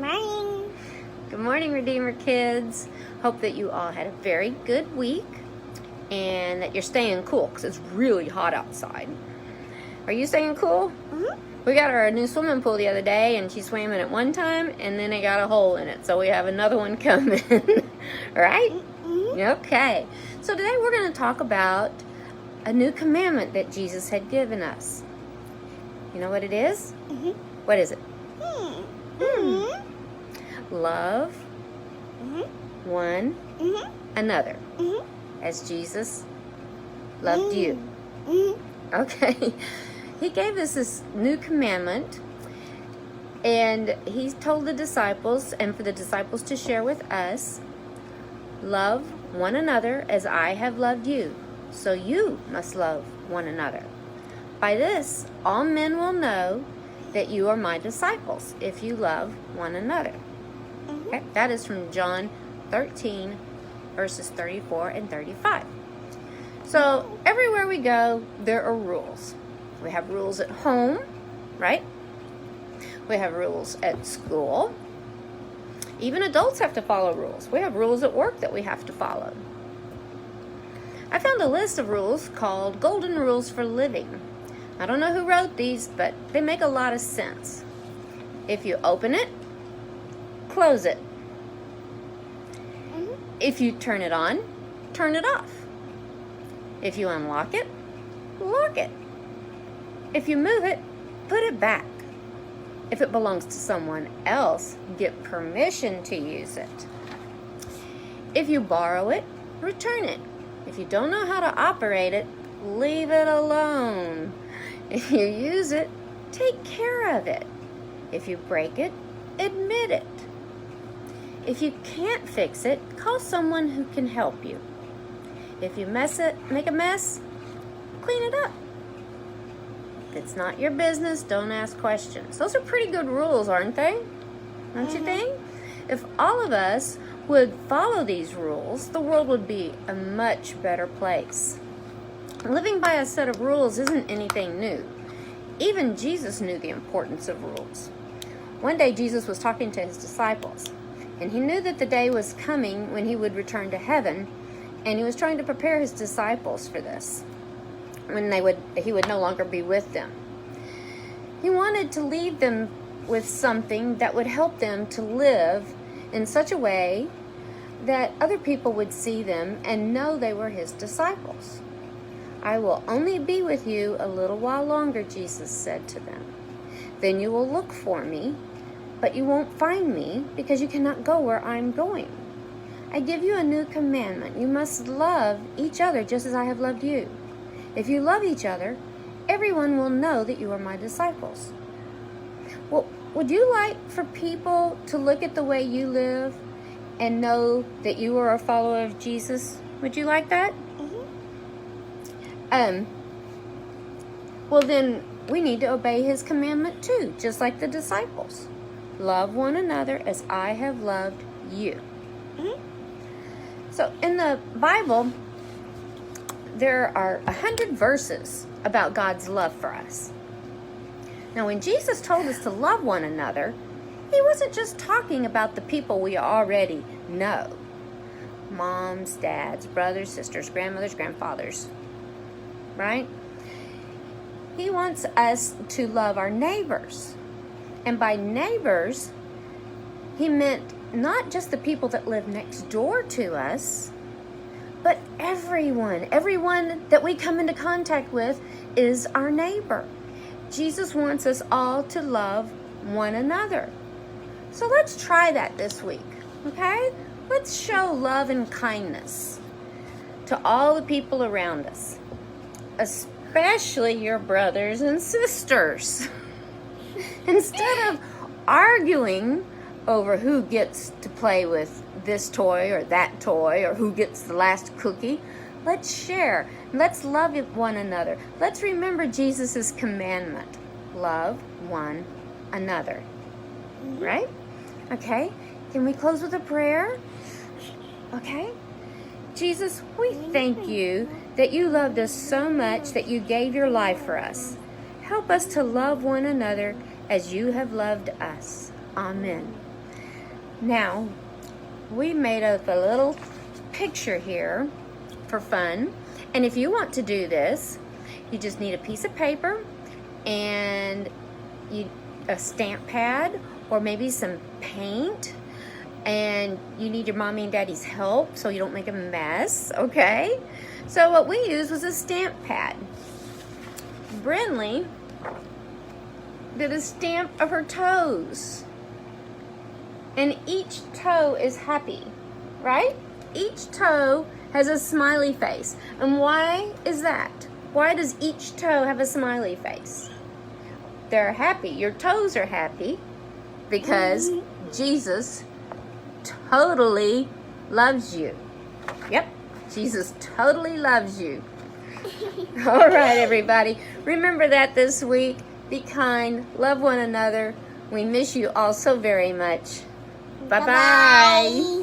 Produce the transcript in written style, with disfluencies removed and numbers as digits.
morning. Good morning, Redeemer kids. Hope that you all had a very good week and that you're staying cool because it's really hot outside. Are you staying cool? Mm-hmm. We got our new swimming pool the other day and she swam in it one time and then it got a hole in it. So we have another one coming. Right? Mm-hmm. Okay. So today we're going to talk about a new commandment that Jesus had given us. You know what it is? Mm-hmm. What is it? Mm-hmm. Love Mm-hmm. one Mm-hmm. another Mm-hmm. as Jesus loved you. Mm-hmm. Okay. He gave us this new commandment and he told the disciples and for the disciples to share with us, love one another as I have loved you. So you must love one another. By this, all men will know that you are my disciples if you love one another. Okay? That is from John 13, verses 34 and 35. So everywhere we go, there are rules. We have rules at home, right? We have rules at school. Even adults have to follow rules. We have rules at work that we have to follow. I found a list of rules called Golden Rules for Living. I don't know who wrote these, but they make a lot of sense. If you open it, close it. If you turn it on, turn it off. If you unlock it, lock it. If you move it, put it back. If it belongs to someone else, get permission to use it. If you borrow it, return it. If you don't know how to operate it, leave it alone. If you use it, take care of it. If you break it, admit it. If you can't fix it, call someone who can help you. If you make a mess, clean it up. If it's not your business, don't ask questions. Those are pretty good rules, aren't they? Don't you think? If all of us would follow these rules, the world would be a much better place. Living by a set of rules isn't anything new. Even Jesus knew the importance of rules. One day Jesus was talking to his disciples, and he knew that the day was coming when he would return to heaven, and he was trying to prepare his disciples for this, when he would no longer be with them. He wanted to leave them with something that would help them to live in such a way that other people would see them and know they were his disciples. I will only be with you a little while longer, Jesus said to them. Then you will look for me, but you won't find me because you cannot go where I'm going. I give you a new commandment. You must love each other just as I have loved you. If you love each other, everyone will know that you are my disciples. Well, would you like for people to look at the way you live and know that you are a follower of Jesus? Would you like that? Well then, we need to obey his commandment too, just like the disciples. Love one another as I have loved you. So in the Bible, there are 100 verses about God's love for us. Now, when Jesus told us to love one another, he wasn't just talking about the people we already know. Moms, dads, brothers, sisters, grandmothers, grandfathers. Right? He wants us to love our neighbors. And by neighbors, he meant not just the people that live next door to us, but everyone. Everyone that we come into contact with is our neighbor. Jesus wants us all to love one another. So let's try that this week, okay? Let's show love and kindness to all the people around us, especially your brothers and sisters. Instead of arguing over who gets to play with this toy or that toy or who gets the last cookie, let's share. Let's love one another. Let's remember Jesus' commandment. Love one another. Right? Okay. Can we close with a prayer? Okay. Jesus, we thank you that you loved us so much that you gave your life for us. Help us to love one another as you have loved us. Amen. Now, we made up a little picture here for fun. And if you want to do this, you just need a piece of paper and a stamp pad or maybe some paint. And you need your mommy and daddy's help so you don't make a mess, okay? So what we used was a stamp pad. Brinley did a stamp of her toes. And each toe is happy, right? Each toe has a smiley face. And why is that? Why does each toe have a smiley face? They're happy. Your toes are happy because Jesus totally loves you. Yep, Jesus totally loves you. All right, everybody. Remember that this week. Be kind. Love one another. We miss you all so very much. Bye-bye.